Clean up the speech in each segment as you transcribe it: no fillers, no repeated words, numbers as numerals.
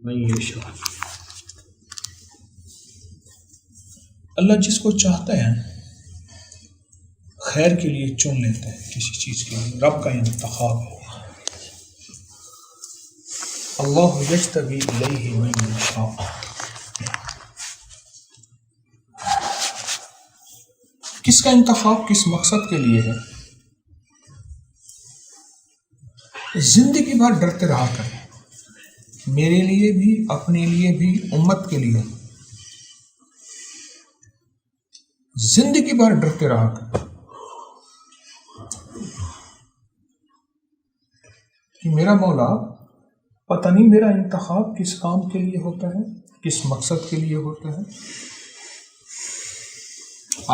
من یشاء۔ اللہ جس کو چاہتا ہے خیر کے لیے چن لیتا ہے کسی چیز کے لیے، رب کا انتخاب ہے۔ اللہ یجتبی الیہ من یشاء۔ کس کا انتخاب کس مقصد کے لیے ہے؟ زندگی بھر ڈرتے رہا کریں، میرے لیے بھی، اپنے لیے بھی، امت کے لیے، زندگی بھر ڈرتے رہا کریں کہ میرا مولا پتہ نہیں میرا انتخاب کس کام کے لیے ہوتا ہے، کس مقصد کے لیے ہوتا ہے۔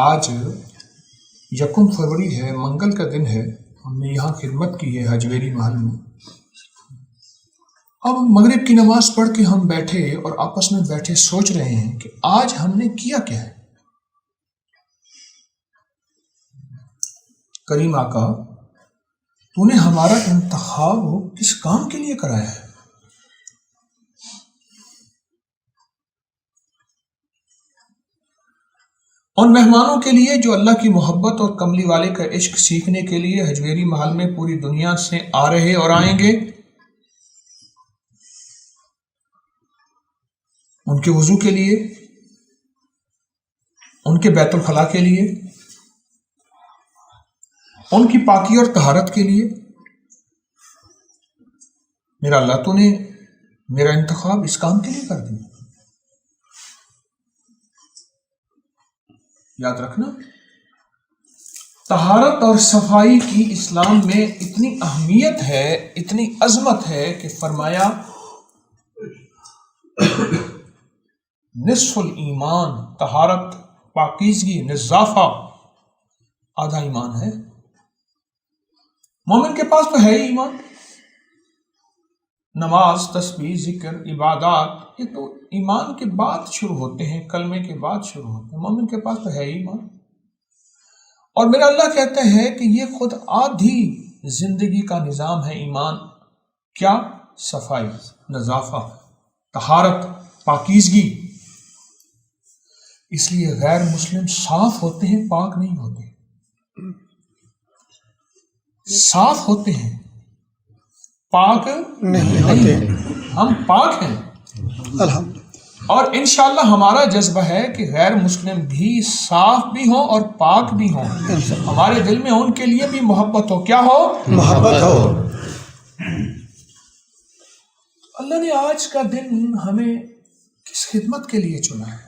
آج 1 فروری ہے، منگل کا دن ہے، ہم نے یہاں خدمت کی ہے حجویری محل میں۔ اب مغرب کی نماز پڑھ کے ہم بیٹھے اور آپس میں بیٹھے سوچ رہے ہیں کہ آج ہم نے کیا کیا ہے۔ کریم آقا، تو نے ہمارا انتخاب کس کام کے لیے کرایا ہے؟ ان مہمانوں کے لیے جو اللہ کی محبت اور کملی والے کا عشق سیکھنے کے لیے حجویری محل میں پوری دنیا سے آ رہے اور آئیں گے، ان کے وضو کے لیے، ان کے بیت الخلاء کے لیے، ان کی پاکی اور طہارت کے لیے، میرا اللہ تو نے میرا انتخاب اس کام کے لیے کر دیا۔ یاد رکھنا، طہارت اور صفائی کی اسلام میں اتنی اہمیت ہے، اتنی عظمت ہے کہ فرمایا نصف الایمان، طہارت، پاکیزگی، نظافہ آدھا ایمان ہے۔ مومن کے پاس تو ہے ہی ایمان، نماز، تسبیح، ذکر، عبادات، یہ تو ایمان کے بعد شروع ہوتے ہیں، کلمے کے بعد شروع ہوتے ہیں۔ مومن کے پاس تو ہے ہی ایمان، اور میرا اللہ کہتا ہے کہ یہ خود آدھی زندگی کا نظام ہے ایمان۔ کیا؟ صفائی، نظافہ، طہارت، پاکیزگی۔ اس لیے غیر مسلم صاف ہوتے ہیں، پاک نہیں ہوتے۔ صاف ہوتے ہیں، پاک نہیں ہوتے۔ ہم پاک ہیں اور انشاءاللہ ہمارا جذبہ ہے کہ غیر مسلم بھی صاف بھی ہوں اور پاک بھی ہوں، ہمارے دل میں ان کے لیے بھی محبت ہو۔ کیا ہو؟ محبت ہو۔ اللہ نے آج کا دن ہمیں کس خدمت کے لیے چنا ہے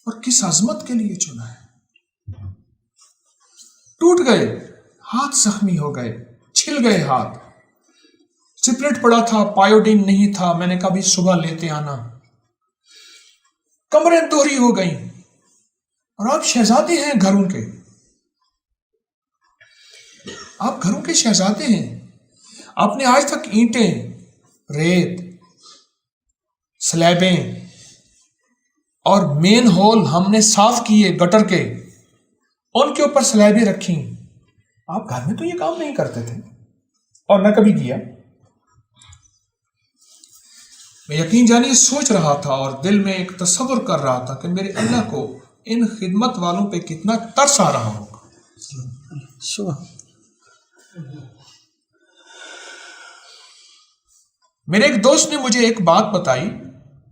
اور کس عظمت کے لیے چنا ہے؟ ٹوٹ گئے ہاتھ، زخمی ہو گئے، چھل گئے ہاتھ، سپریٹ پڑا تھا، پایوڈین نہیں تھا، میں نے کہا بھی صبح لیتے آنا، کمریں دوہری ہو گئیں، اور آپ شہزادے ہیں گھروں کے، آپ گھروں کے شہزادے ہیں۔ آپ نے آج تک اینٹیں، ریت، سلیبیں اور مین ہول ہم نے صاف کیے گٹر کے، ان کے اوپر سلیبیں رکھیں۔ آپ گھر میں تو یہ کام نہیں کرتے تھے اور نہ کبھی کیا۔ میں یقین جانیے سوچ رہا تھا اور دل میں ایک تصور کر رہا تھا کہ میرے اللہ کو ان خدمت والوں پہ کتنا ترس آ رہا ہوگا۔ میرے ایک دوست نے مجھے ایک بات بتائی،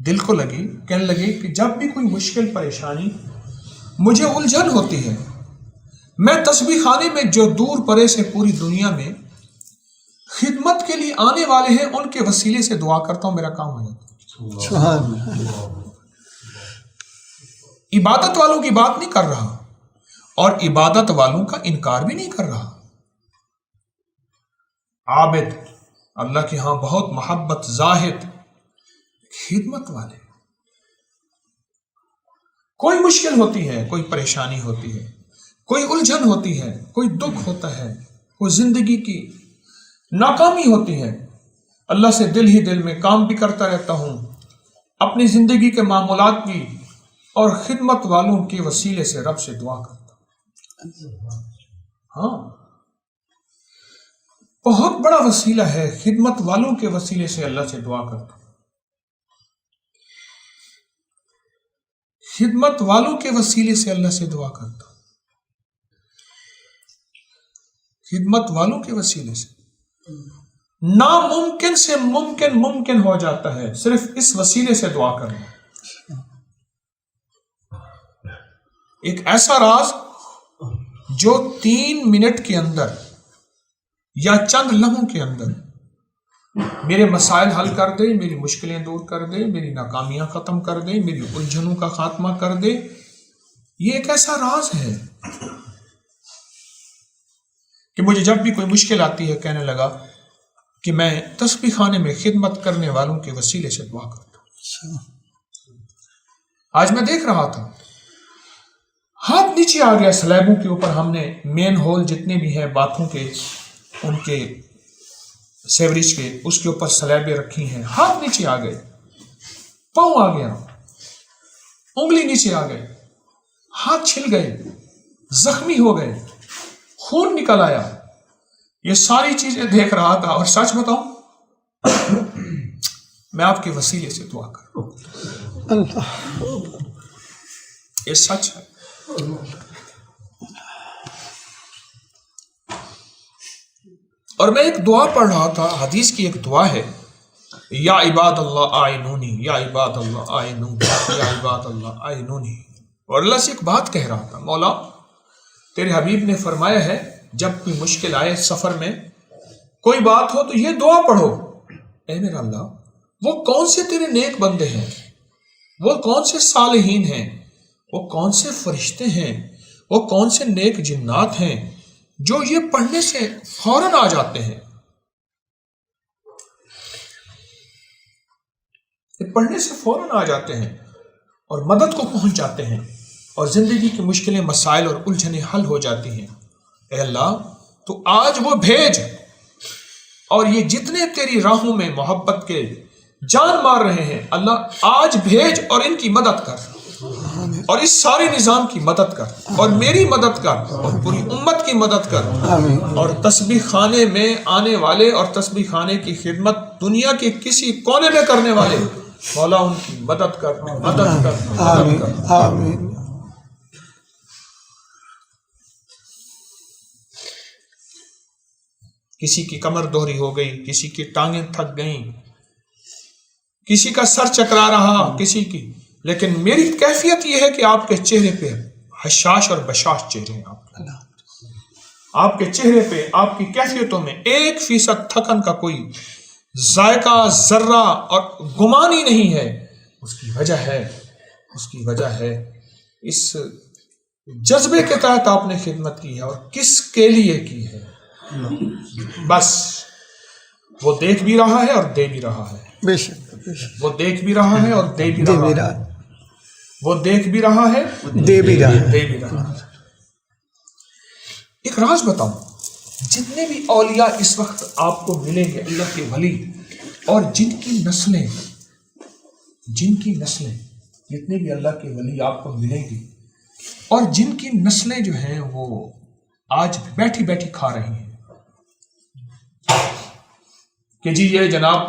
دل کو لگی، کہنے لگے کہ جب بھی کوئی مشکل پریشانی مجھے الجھن ہوتی ہے، میں تسبیح خانے میں جو دور پرے سے پوری دنیا میں خدمت کے لیے آنے والے ہیں ان کے وسیلے سے دعا کرتا ہوں، میرا کام ہو جاتا ہے۔ عبادت والوں کی بات نہیں کر رہا اور عبادت والوں کا انکار بھی نہیں کر رہا۔ عابد، اللہ کے ہاں بہت محبت، زاہد، خدمت والے، کوئی مشکل ہوتی ہے، کوئی پریشانی ہوتی ہے، کوئی الجھن ہوتی ہے، کوئی دکھ ہوتا ہے، کوئی زندگی کی ناکامی ہوتی ہے، اللہ سے دل ہی دل میں کام بھی کرتا رہتا ہوں، اپنی زندگی کے معاملات بھی، اور خدمت والوں کے وسیلے سے رب سے دعا کرتا ہوں۔ ہاں، بہت بڑا وسیلہ ہے، خدمت والوں کے وسیلے سے اللہ سے دعا کرتا ہوں، خدمت والوں کے وسیلے سے اللہ سے دعا کرتا ہوں، خدمت والوں کے وسیلے سے ناممکن سے ممکن ہو جاتا ہے صرف اس وسیلے سے دعا کرنا۔ ایک ایسا راز جو 3 منٹ کے اندر یا چند لمحوں کے اندر میرے مسائل حل کر دے، میری مشکلیں دور کر دے، میری ناکامیاں ختم کر دے، میری الجھنوں کا خاتمہ کر دے، یہ ایک ایسا راز ہے کہ مجھے جب بھی کوئی مشکل آتی ہے کہنے لگا کہ میں تسبیح خانے میں خدمت کرنے والوں کے وسیلے سے دعا کرتا ہوں۔ آج میں دیکھ رہا تھا، ہاتھ نیچے آ گیا، سلیبوں کے اوپر ہم نے مین ہول جتنے بھی ہیں باتھوں کے، ان کے سیوریج کے، اس کے اوپر سلیبیں رکھی ہیں، ہاتھ نیچے آ گئے، پاؤں آ گیا، انگلی نیچے آ گئے، ہاتھ چھل گئے، زخمی ہو گئے، خون نکل آیا، یہ ساری چیزیں دیکھ رہا تھا۔ اور سچ بتاؤں، میں آپ کے وسیلے سے دعا کر رہا ہوں، یہ سچ ہے۔ اور میں ایک دعا پڑھ رہا تھا، حدیث کی ایک دعا ہے، یا عباد اللہ آئینونی، یا عباد اللہ آئینونی، یا عباد اللہ آئینونی۔ اور اللہ سے ایک بات کہہ رہا تھا، مولا تیرے حبیب نے فرمایا ہے جب کوئی مشکل آئے سفر میں، کوئی بات ہو تو یہ دعا پڑھو، اے میرا اللہ وہ کون سے تیرے نیک بندے ہیں، وہ کون سے صالحین ہیں، وہ کون سے فرشتے ہیں، وہ کون سے نیک جنات ہیں جو یہ پڑھنے سے فوراً آ جاتے ہیں، یہ پڑھنے سے فوراً آ جاتے ہیں اور مدد کو پہنچ جاتے ہیں، اور زندگی کی مشکلیں، مسائل اور الجھنیں حل ہو جاتی ہیں۔ اے اللہ تو آج وہ بھیج، اور یہ جتنے تیری راہوں میں محبت کے جان مار رہے ہیں، اللہ آج بھیج اور ان کی مدد کر، اور اس سارے نظام کی مدد کر، اور میری مدد کر، اور پوری امت کی مدد کر، اور تسبیح خانے میں آنے والے اور تسبیح خانے کی خدمت دنیا کے کسی کونے میں کرنے والے، مولا ان کی مدد کر، مدد کر، مدد کر۔ آمین۔ کسی کی کمر دوہری ہو گئی، کسی کی ٹانگیں تھک گئیں، کسی کا سر چکرا رہا، کسی کی، لیکن میری کیفیت یہ ہے کہ آپ کے چہرے پہ حشاش اور بشاش چہرے ہیں، آپ کے چہرے پہ، آپ کی کیفیتوں میں 1% تھکن کا کوئی ذائقہ، ذرہ اور گمان ہی نہیں ہے۔ اس کی وجہ ہے اس جذبے کے تحت آپ نے خدمت کی ہے، اور کس کے لیے کی ہے، بس وہ دیکھ بھی رہا ہے اور دے بھی رہا ہے، بے شک، بے شک، وہ دیکھ بھی رہا ہے اور دے بھی رہا ہے، وہ دیکھ بھی رہا ہے، دے بھی رہا ہے۔ دے بھی رہا ہے۔ ایک راز بتاؤں، جتنے بھی اولیاء اس وقت آپ کو ملیں گے، اللہ کے ولی، اور جن کی نسلیں جتنے بھی اللہ کے ولی آپ کو ملیں گی، اور جن کی نسلیں جو ہیں وہ آج بیٹھی بیٹھی کھا رہی ہیں کہ جی یہ جناب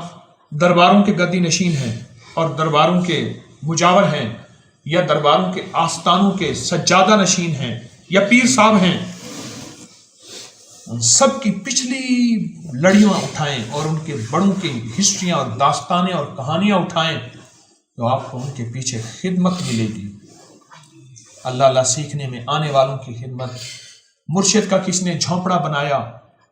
درباروں کے گدی نشین ہیں، اور درباروں کے مجاور ہیں، یا درباروں کے آستانوں کے سجادہ نشین ہیں، یا پیر صاحب ہیں، ان سب کی پچھلی لڑیاں اٹھائیں اور ان کے بڑوں کی ہسٹریاں اور داستانیں اور کہانیاں اٹھائیں، تو آپ کو ان کے پیچھے خدمت ملے گی، اللہ اللہ سیکھنے میں آنے والوں کی خدمت۔ مرشد کا کسی نے جھونپڑا بنایا،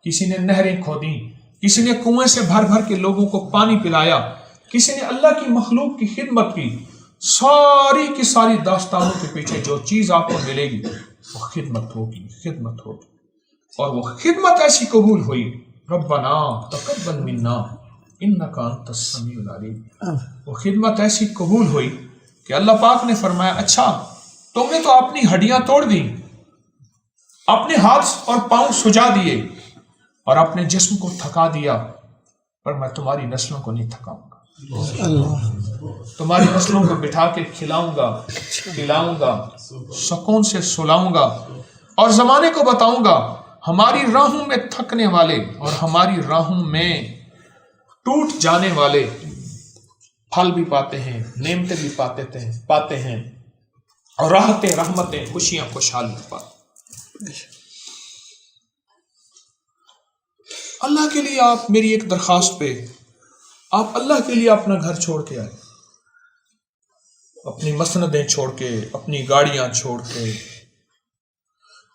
کسی نے نہریں کھودیں، کسی نے کنویں سے بھر بھر کے لوگوں کو پانی پلایا، کسی نے اللہ کی مخلوق کی خدمت کی، ساری کی ساری داستانوں کے پیچھے جو چیز آپ کو ملے گی وہ خدمت ہوگی، خدمت ہوگی، اور وہ خدمت ایسی قبول ہوئی، ربنا تقبل منا انک انت السمیع العلیم، وہ خدمت ایسی قبول ہوئی کہ اللہ پاک نے فرمایا اچھا تم نے تو اپنی ہڈیاں توڑ دی، اپنے ہاتھ اور پاؤں سجا دیے اور اپنے جسم کو تھکا دیا، پر میں تمہاری نسلوں کو نہیں تھکاؤں گا، تمہاری نسلوں کو بٹھا کے کھلاؤں گا، پلاؤں گا، سکون سے سلاؤں گا، اور زمانے کو بتاؤں گا ہماری راہوں میں تھکنے والے اور ہماری راہوں میں ٹوٹ جانے والے پھل بھی پاتے ہیں، نعمتیں بھی پاتے ہیں اور راحتیں، رحمتیں، خوشیاں، خوشحالی پاتے ہیں۔ اللہ کے لیے آپ میری ایک درخواست پہ آپ اللہ کے لیے اپنا گھر چھوڑ کے آئے، اپنی مسندیں چھوڑ کے، اپنی گاڑیاں چھوڑ کے،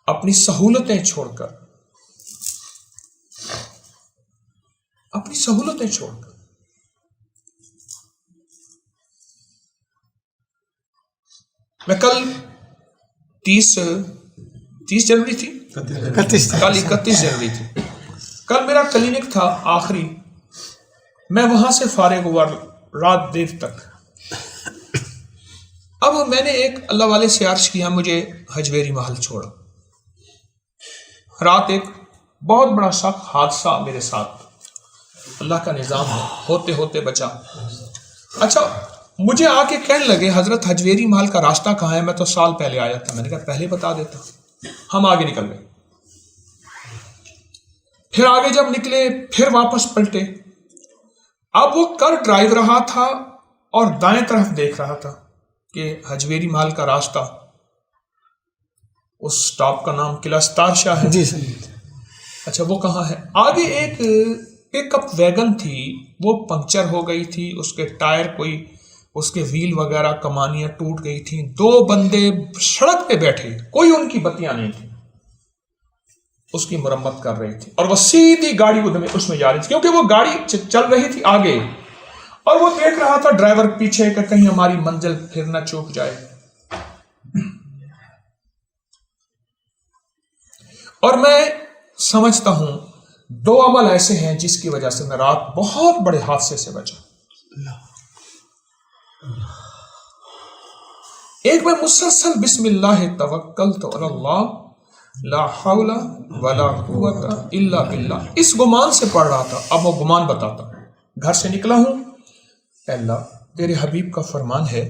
اپنی سہولتیں چھوڑ کر، اپنی سہولتیں چھوڑ کر میں کل 30 جنوری تھی، کل 31 جنوری تھی، کل میرا کلینک تھا آخری، میں وہاں سے فارغ ہوا رات دیر تک۔ اب میں نے ایک اللہ والے سے عرض کیا مجھے حجویری محل چھوڑا۔ رات ایک بہت بڑا سخت حادثہ میرے ساتھ، اللہ کا نظام ہے، ہوتے ہوتے بچا۔ اچھا مجھے آ کے کہنے لگے حضرت حجویری محل کا راستہ کہاں ہے؟ میں تو سال پہلے آیا تھا۔ میں نے کہا پہلے بتا دیتا۔ ہم آگے نکل گئے، پھر آگے جب نکلے پھر واپس پلٹے۔ اب وہ کر ڈرائیو رہا تھا اور دائیں طرف دیکھ رہا تھا کہ حجویری محل کا راستہ، اس سٹاپ کا نام قلعہ ستار شاہ ہے۔ جی سر۔ اچھا وہ کہاں ہے؟ آگے ایک پک اپ ویگن تھی، وہ پنکچر ہو گئی تھی، اس کے ٹائر کوئی، اس کے ویل وغیرہ کمانیاں ٹوٹ گئی تھیں، 2 بندے سڑک پہ بیٹھے، کوئی ان کی بتیاں نہیں تھی، اس کی مرمت کر رہی تھی، اور وہ سیدھی گاڑی اس میں جا رہی تھی کیونکہ وہ گاڑی چل رہی تھی آگے، اور وہ دیکھ رہا تھا ڈرائیور پیچھے کہ کہیں ہماری منزل پھر نہ چوک جائے۔ اور میں سمجھتا ہوں 2 عمل ایسے ہیں جس کی وجہ سے میں رات بہت بڑے حادثے سے بچا۔ ایک میں مسلسل بسم اللہ توکلت علی اللہ لا حول ولا قوت الا باللہ اس گمان سے پڑھ رہا تھا۔ اب وہ گمان بتاتا، گھر سے نکلا ہوں، اے اللہ تیرے حبیب کا فرمان ہے،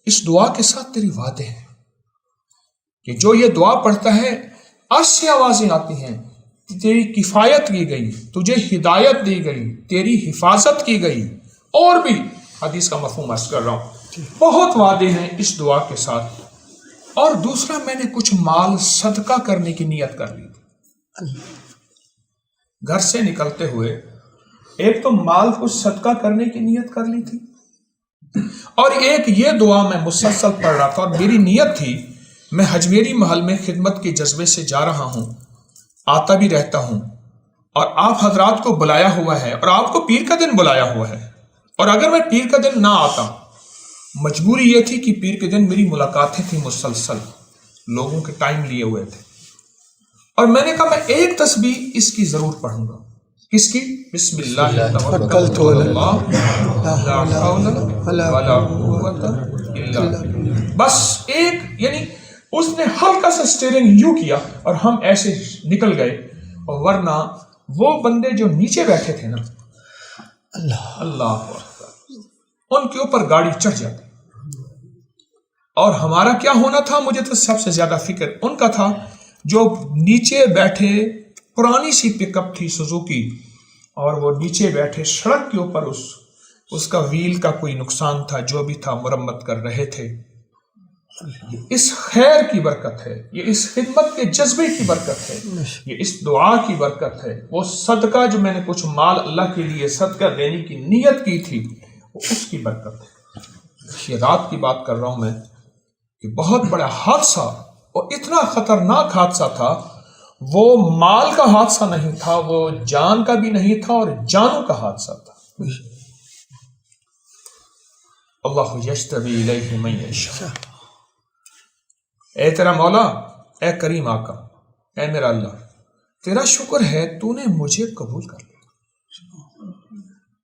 اس دعا کے ساتھ تیری وعدے ہیں کہ جو یہ دعا پڑھتا ہے آج سے آوازیں آتی ہیں، تیری کفایت کی گئی، تجھے ہدایت دی گئی، تیری حفاظت کی گئی، اور بھی حدیث کا مفہوم عرض کر رہا ہوں، بہت وعدے ہیں اس دعا کے ساتھ۔ اور دوسرا میں نے کچھ مال صدقہ کرنے کی نیت کر لی تھی گھر سے نکلتے ہوئے، ایک تو مال کچھ صدقہ کرنے کی نیت کر لی تھی، اور ایک یہ دعا میں مسلسل پڑھ رہا تھا، اور میری نیت تھی میں حجویری محل میں خدمت کے جذبے سے جا رہا ہوں، آتا بھی رہتا ہوں، اور آپ حضرات کو بلایا ہوا ہے، اور آپ کو پیر کا دن بلایا ہوا ہے، اور اگر میں پیر کا دن نہ آتا، مجبوری یہ تھی کہ پیر کے دن میری ملاقاتیں تھیں، مسلسل لوگوں کے ٹائم لیے ہوئے تھے، اور میں نے کہا میں ایک تسبیح اس کی ضرور پڑھوں گا۔ کس کی؟ بسم اللہ توکلت علی اللہ لا حول ولا قوت الا باللہ۔ بس ایک، یعنی اس نے ہلکا سا اسٹیئرنگ یوں کیا اور ہم ایسے نکل گئے، اور ورنہ وہ بندے جو نیچے بیٹھے تھے نا، اللہ اکبر، ان کے اوپر گاڑی چڑھ جاتی، اور ہمارا کیا ہونا تھا؟ مجھے تو سب سے زیادہ فکر ان کا تھا جو نیچے بیٹھے، پرانی سی پک اپ تھی سوزوکی، اور وہ نیچے بیٹھے سڑک کے اوپر اس کا ویل کا کوئی نقصان تھا، جو بھی تھا مرمت کر رہے تھے۔ اس خیر کی برکت ہے، یہ اس خدمت کے جذبے کی برکت ہے، یہ اس دعا کی برکت ہے، وہ صدقہ جو میں نے کچھ مال اللہ کے لیے صدقہ دینے کی نیت کی تھی، وہ اس کی برکت ہے۔ یہ رات کی بات کر رہا ہوں میں کہ بہت بڑا حادثہ، اور اتنا خطرناک حادثہ تھا، وہ مال کا حادثہ نہیں تھا، وہ جان کا بھی نہیں تھا، اور جانوں کا حادثہ تھا۔ اللہ یجتبی الیہ من یشاء۔ اے تیرا مولا، اے کریم آقا، اے میرا اللہ، تیرا شکر ہے تو نے مجھے قبول کر لیا،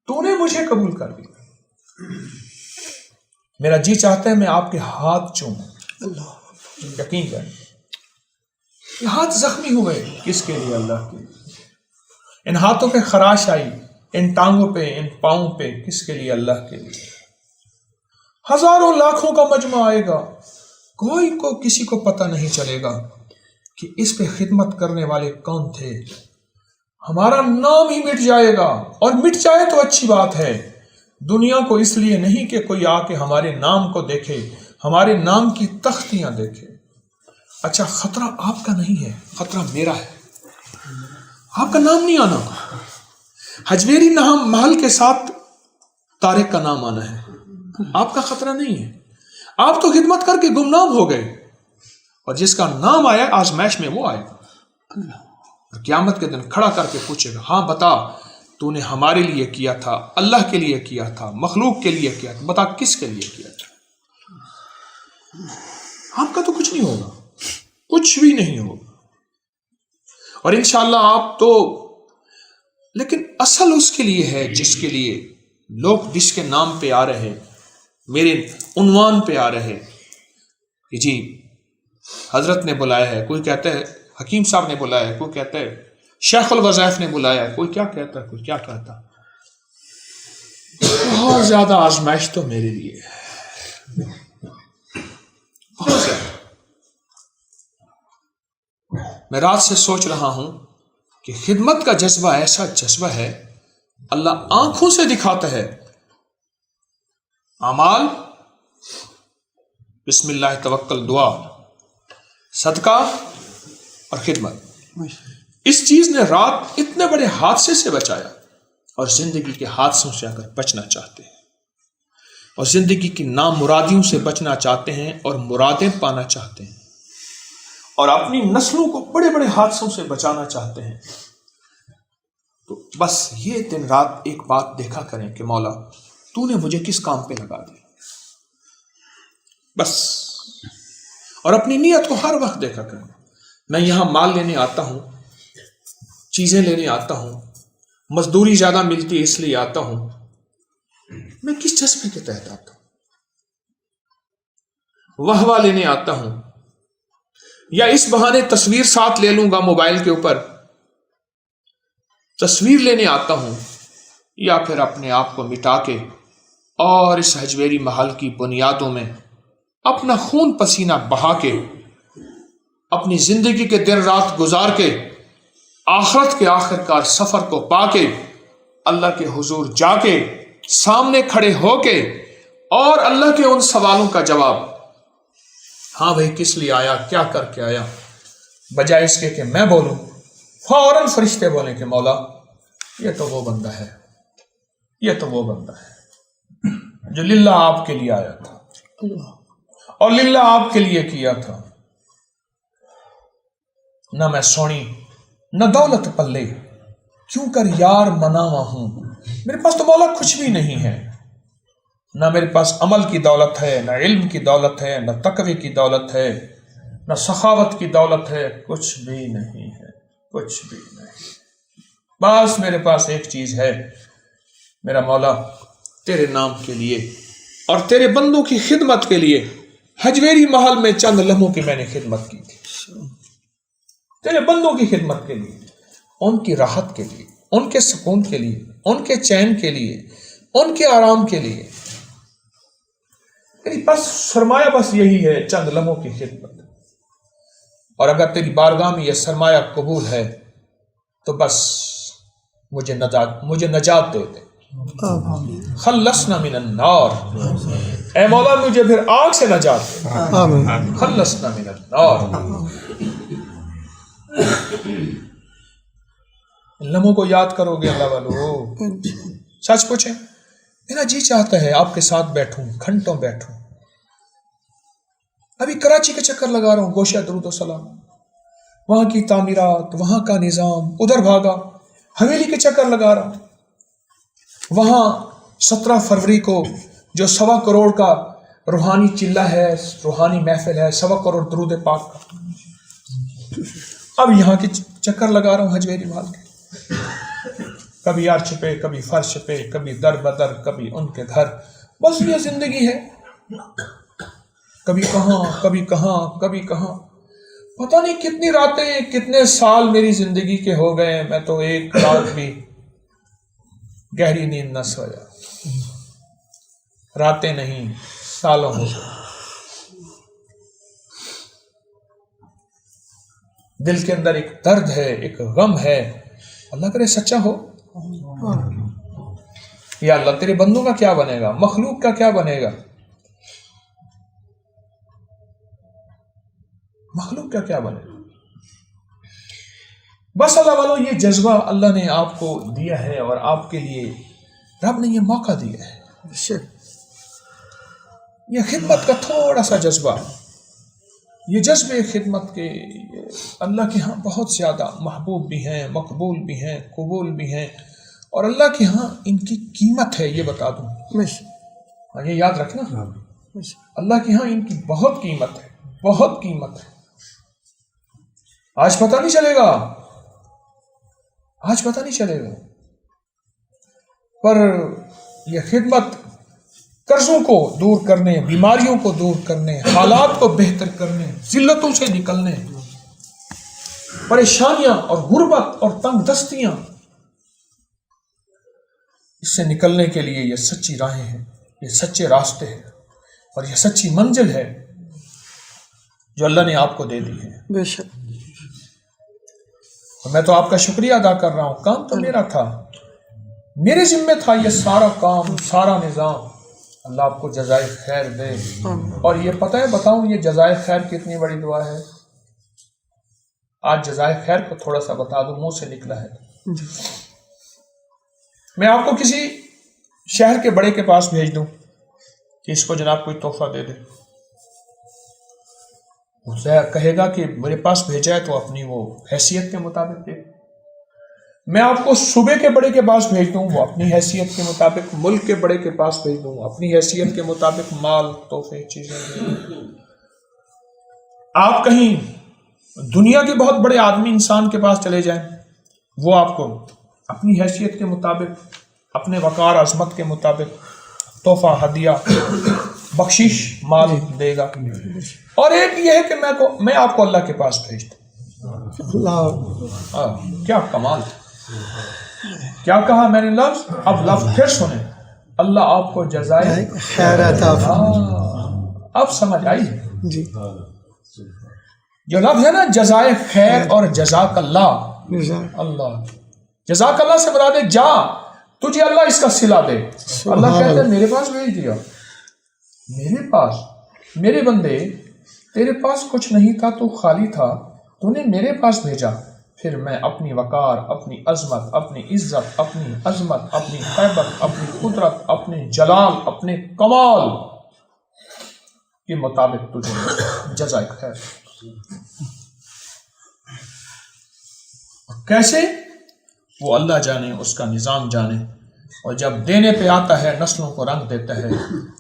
تو نے مجھے قبول کر لیا۔ میرا جی چاہتا ہے میں آپ کے ہاتھ چوموں، یقین کریں، یہ ہاتھ زخمی ہوئے کس کے لیے؟ اللہ کے لیے۔ ان ہاتھوں پہ خراش آئی، ان ٹانگوں پہ، ان پاؤں پہ، کس کے لیے؟ اللہ کے لیے۔ ہزاروں لاکھوں کا مجمع آئے گا، کوئی کو کسی کو پتہ نہیں چلے گا کہ اس پہ خدمت کرنے والے کون تھے، ہمارا نام ہی مٹ جائے گا، اور مٹ جائے تو اچھی بات ہے، دنیا کو اس لیے نہیں کہ کوئی آ کے ہمارے نام کو دیکھے، ہمارے نام کی تختیاں دیکھے۔ اچھا، خطرہ آپ کا نہیں ہے، خطرہ میرا ہے، آپ کا نام نہیں آنا، حجویری نام محل کے ساتھ طارق کا نام آنا ہے، آپ کا خطرہ نہیں ہے، آپ تو خدمت کر کے گمنام ہو گئے، اور جس کا نام آیا آزمائش میں وہ آئے گا، قیامت کے دن کھڑا کر کے پوچھے گا، ہاں بتا تو نے ہمارے لیے کیا تھا، اللہ کے لیے کیا تھا، مخلوق کے لیے کیا تھا، بتا کس کے لیے کیا تھا؟ آپ کا تو کچھ نہیں ہوگا، کچھ بھی نہیں ہوگا، اور انشاءاللہ آپ تو، لیکن اصل اس کے لیے ہے جس کے لیے لوگ جس کے نام پہ آ رہے، میرے عنوان پہ آ رہے کہ جی حضرت نے بلایا ہے، کوئی کہتا ہے حکیم صاحب نے بلایا ہے، کوئی کہتا ہے شیخ الوظائف نے بلایا ہے، کوئی کیا کہتا ہے، کوئی کیا کہتا ہے۔ بہت زیادہ آزمائش تو میرے لیے ہے، بہت زیادہ۔ میں رات سے سوچ رہا ہوں کہ خدمت کا جذبہ ایسا جذبہ ہے، اللہ آنکھوں سے دکھاتا ہے، اعمال، بسم اللہ توکل، دعا، صدقہ اور خدمت، اس چیز نے رات اتنے بڑے حادثے سے بچایا، اور زندگی کے حادثوں سے اگر بچنا چاہتے ہیں اور زندگی کی نامرادیوں سے بچنا چاہتے ہیں اور مرادیں پانا چاہتے ہیں اور اپنی نسلوں کو بڑے بڑے حادثوں سے بچانا چاہتے ہیں، تو بس یہ دن رات ایک بات دیکھا کریں کہ مولا تو نے مجھے کس کام پہ لگا دیا، بس، اور اپنی نیت کو ہر وقت دیکھا کریں۔ میں یہاں مال لینے آتا ہوں، چیزیں لینے آتا ہوں، مزدوری زیادہ ملتی ہے اس لیے آتا ہوں، میں کس جذبے کے تحت آتا ہوں؟ واہ واہ لینے آتا ہوں، یا اس بہانے تصویر ساتھ لے لوں گا موبائل کے اوپر، تصویر لینے آتا ہوں، یا پھر اپنے آپ کو مٹا کے اور اس حجویری محل کی بنیادوں میں اپنا خون پسینہ بہا کے، اپنی زندگی کے دن رات گزار کے، آخرت کے آخر کار سفر کو پا کے، اللہ کے حضور جا کے، سامنے کھڑے ہو کے، اور اللہ کے ان سوالوں کا جواب، ہاں بھائی کس لیے آیا، کیا کر کے آیا، بجائے اس کے کہ میں بولوں، فوراً فرشتے بولیں کہ مولا یہ تو وہ بندہ ہے، یہ تو وہ بندہ ہے جو للہ آپ کے لیے آیا تھا اور للہ آپ کے لیے کیا تھا، نہ میں سونی نہ دولت پلے، کیوں کر یار مناوا ہوں، میرے پاس تو مولا کچھ بھی نہیں ہے، نہ میرے پاس عمل کی دولت ہے، نہ علم کی دولت ہے، نہ تقوی کی دولت ہے، نہ سخاوت کی دولت ہے، کچھ بھی نہیں ہے، کچھ بھی نہیں، بس میرے پاس ایک چیز ہے، میرا مولا تیرے نام کے لیے اور تیرے بندوں کی خدمت کے لیے حجویری محل میں چند لمحوں کی میں نے خدمت کی تھی، تیرے بندوں کی خدمت کے لیے، ان کی راحت کے لیے، ان کے سکون کے لیے، ان کے چین کے لیے، ان کے آرام کے لیے، میری بس سرمایہ بس یہی ہے، چند لمحوں کی خدمت، اور اگر تیری بارگاہ میں یہ سرمایہ قبول ہے تو بس مجھے نجات دے دے، خلصنا من النار، اے مولا مجھے پھر آگ سے نجات دے، خلصنا من النار۔ لمحوں کو یاد کرو گے اللہ والو، سچ پوچھیں میرا جی چاہتا ہے آپ کے ساتھ بیٹھوں، گھنٹوں بیٹھوں، ابھی کراچی کا چکر لگا رہا ہوں، گوشہ درود و سلام، وہاں کی تعمیرات، وہاں کا نظام، ادھر بھاگا، حویلی کے چکر لگا رہا ہوں، وہاں 17 فروری کو جو 1.25 کروڑ کا روحانی چلہ ہے، روحانی محفل ہے، 1.25 کروڑ درود پاک کا، اب یہاں کے چکر لگا رہا ہوں حجویری محل کے، کبھی عرش پہ، کبھی فرش پہ، کبھی در بدر، کبھی ان کے گھر، بس یہ زندگی ہے، کبھی کہاں کبھی کہاں کبھی کہاں، پتہ نہیں کتنی راتیں، کتنے سال میری زندگی کے ہو گئے، میں تو ایک رات بھی گہری نیند نہ سویا، راتیں نہیں سالوں ہو گئے۔ دل کے اندر ایک درد ہے، ایک غم ہے، اللہ کرے سچا ہو. یا اللہ تیرے بندوں کا کیا بنے گا، مخلوق کا کیا بنے گا، مخلوق کا کیا بنے گا. بس اللہ والوں، یہ جذبہ اللہ نے آپ کو دیا ہے اور آپ کے لیے رب نے یہ موقع دیا ہے. یہ خدمت کا تھوڑا سا جذبہ، یہ جذبے خدمت کے اللہ کے ہاں بہت زیادہ محبوب بھی ہیں، مقبول بھی ہیں، قبول بھی ہیں، اور اللہ کے ہاں ان کی قیمت ہے. یہ بتا دوں، یہ یاد رکھنا، اللہ کے ہاں ان کی بہت قیمت ہے، بہت قیمت ہے. آج پتہ نہیں چلے گا، آج پتہ نہیں چلے گا، پر یہ خدمت قرضوں کو دور کرنے، بیماریوں کو دور کرنے، حالات کو بہتر کرنے، ذلتوں سے نکلنے، پریشانیاں اور غربت اور تنگ دستیاں، اس سے نکلنے کے لیے یہ سچی راہیں ہیں، یہ سچے راستے ہیں، اور یہ سچی منزل ہے جو اللہ نے آپ کو دے دی ہے. بے شک. میں تو آپ کا شکریہ ادا کر رہا ہوں. کام تو میرا تھا، میرے ذمہ تھا یہ سارا کام، سارا نظام. اللہ آپ کو جزائے خیر دے. اور یہ پتہ ہے، بتاؤں یہ جزائے خیر کتنی بڑی دعا ہے. آج جزائے خیر کو تھوڑا سا بتا دوں، منہ سے نکلا ہے. میں آپ کو کسی شہر کے بڑے کے پاس بھیج دوں کہ اس کو جناب کوئی تحفہ دے دے، اسے کہے گا کہ میرے پاس بھیجا ہے تو اپنی وہ حیثیت کے مطابق دے. میں آپ کو صوبے کے بڑے کے پاس بھیج دوں، وہ اپنی حیثیت کے مطابق، ملک کے بڑے کے پاس بھیج دوں، اپنی حیثیت کے مطابق مال، تحفے، چیزیں دیں. آپ کہیں دنیا کے بہت بڑے آدمی انسان کے پاس چلے جائیں، وہ آپ کو اپنی حیثیت کے مطابق، اپنے وقار عظمت کے مطابق تحفہ، ہدیہ، بخشش، مال دے گا. اور ایک یہ ہے کہ میں آپ کو اللہ کے پاس بھیج دوں. کیا کمال ہے. کیا کہا میں نے لفظ، اب لفظ پھر سنیں، اللہ آپ کو جزائے خیر عطا فرمائے. اب سمجھ آئی ہے جی. جو لفظ ہے نا جزائے خیر اور جزاک اللہ، اللہ جزاک اللہ سے مراد ہے جا تجھے اللہ اس کا صلہ دے. اللہ کہتا ہے میرے پاس بھیج دیا، میرے پاس. میرے بندے تیرے پاس کچھ نہیں تھا، تو خالی تھا، تو نے میرے پاس بھیجا، پھر میں اپنی وقار، اپنی عظمت، اپنی عزت، اپنی عظمت، اپنی قیبت، اپنی قدرت، اپنے جلال، اپنے کمال کے مطابق تجھے جزائے خیر. کیسے؟ وہ اللہ جانے، اس کا نظام جانے. اور جب دینے پہ آتا ہے نسلوں کو رنگ دیتا ہے،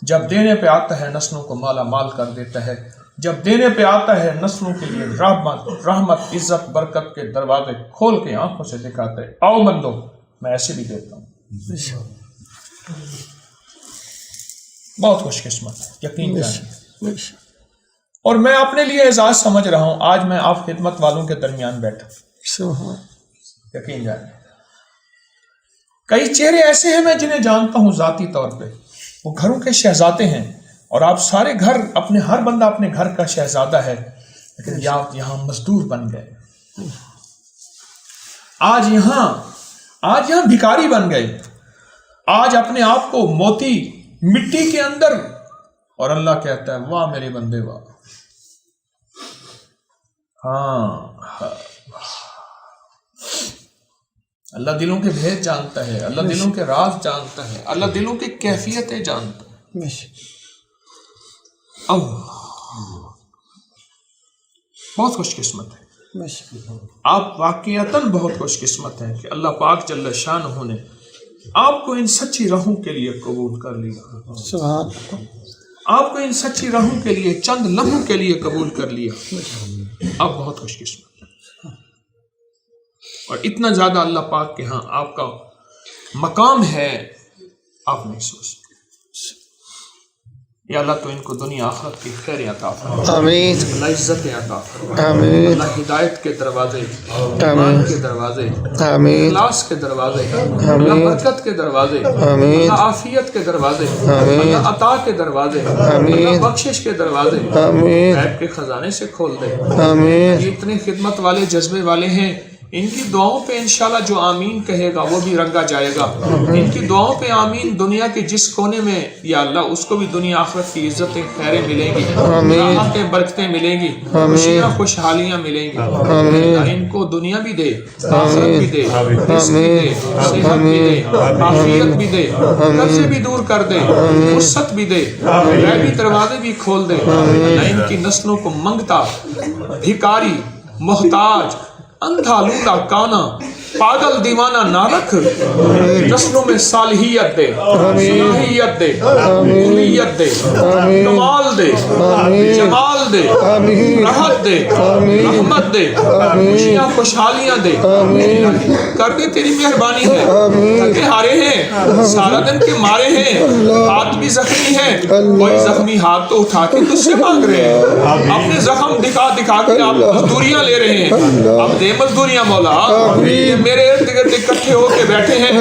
جب دینے پہ آتا ہے نسلوں کو مالا مال کر دیتا ہے، جب دینے پہ آتا ہے نسلوں کے لیے رحمت، عزت، برکت کے دروازے کھول کے آنکھوں سے دکھاتا ہے، آؤ بندو میں ایسے بھی دیتا ہوں. بہت خوش قسمت ہے، یقین جانیے. اور میں اپنے لیے اعزاز سمجھ رہا ہوں آج میں آپ خدمت والوں کے درمیان بیٹھا. یقین جانیے کئی چہرے ایسے ہیں میں جنہیں جانتا ہوں ذاتی طور پہ، وہ گھروں کے شہزادے ہیں، اور آپ سارے گھر، اپنے ہر بندہ اپنے گھر کا شہزادہ ہے، لیکن یہاں مزدور بن گئے. آج یہاں بھکاری بن گئے. آج اپنے آپ کو موتی مٹی کے اندر، اور اللہ کہتا ہے واہ میرے بندے واہ. ہاں، اللہ دلوں کے بھید جانتا ہے، اللہ دلوں کے راز جانتا ہے، اللہ دلوں کی کیفیتیں جانتا ہے. بہت خوش قسمت ہے آپ، واقعتاً بہت خوش قسمت ہیں کہ اللہ پاک جل شانہ نے آپ کو ان سچی راہوں کے لیے قبول کر لیا. آپ کو ان سچی راہوں کے لیے چند لمحوں کے لیے قبول کر لیا. آپ بہت خوش قسمت، اور اتنا زیادہ اللہ پاک کے ہاں آپ کا مقام ہے آپ نہیں سوچ. یا اللہ تو ان کو دنیا آخرت کی خیر عطا فرما، آمین اللہ عزت عطا فرما، آمین اللہ ہدایت کے دروازے، ایمان آمین کے دروازے، آمین اخلاص کے دروازے، اللہ برکت کے دروازے، آمین اللہ عافیت کے دروازے، آمین اللہ عطا کے دروازے، آمین اللہ بخشش کے دروازے آمین غیب کے خزانے سے کھول دے۔ آمین یہ اتنے خدمت والے جذبے والے ہیں، ان کی دعاؤں پہ انشاءاللہ جو آمین کہے گا وہ بھی رنگا جائے گا۔ ان کی دعاؤں پہ آمین دنیا کے جس کونے میں یا اللہ اس کو بھی دنیا آخرت کی عزتیں خیریں ملیں گی، راحتیں برکتیں ملیں گی، خوشیاں خوشحالیاں ملیں گی۔ اللہ ان کو دنیا بھی دے، آخرت بھی دے، رزق بھی دے، صحت بھی دے، عافیت بھی دے، قرضے بھی دور کر دے، وسعت بھی دے، غیبی دروازے بھی کھول دے۔ اللہ ان کی نسلوں کو منگتا، بھکاری، محتاج، اندھا لولا کانا، پاگل دیوانہ نہ رکھ، نسلوں میں صالحیت دے، صلاحیت دے، قولیت دے، کمال دے، جمال دے، راحت دے، رحمت دے، خوشیاں خوشحالیاں دے۔ کر دے تیری مہربانی ہے، تھکے ہارے ہیں، سارا دن کے مارے ہیں، ہاتھ بھی زخمی ہیں، کوئی زخمی ہاتھ تو اٹھا کے تجھ سے مانگ رہے ہیں، اپنے زخم دکھا دکھا کے آپ مزدوریاں لے رہے ہیں۔ اب دے مزدوریاں مولا، یہ میرے ارد گرد اکٹھے ہو کے بیٹھے ہیں،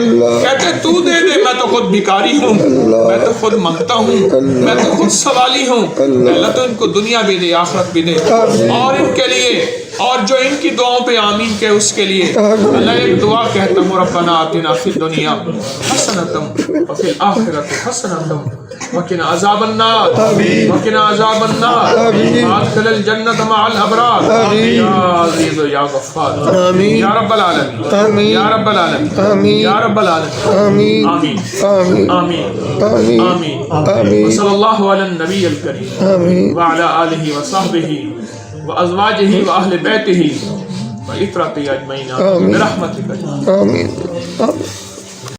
کہتے تو دے دے، میں تو خود بھکاری ہوں، میں تو خود منگتا ہوں، میں تو خود سوالی ہوں۔ اللہ تو ان کو دنیا بھی دے، آخرت بھی دے، اور ان کے لیے اور جو ان کی دعاؤں پہ آمین کہ اس کے لیے اللہ ایک دعا کہتا ہوں، ربنا آتنا فی الدنیا حسنۃ وفی الآخرۃ حسنۃ وقنا عذاب النار وقنا عذاب النار وادخل الجنۃ مع الابرار یا عزیز یا غفار یا رب العالمین یا رب العالمین یا رب العالمین آمین آمین آمین وصلی اللہ علی النبی الکریم وعلی آلہ وصحبہ وازواجہ واہل بیتہ وعترتہ اجمعین برحمتک۔ آمین آمین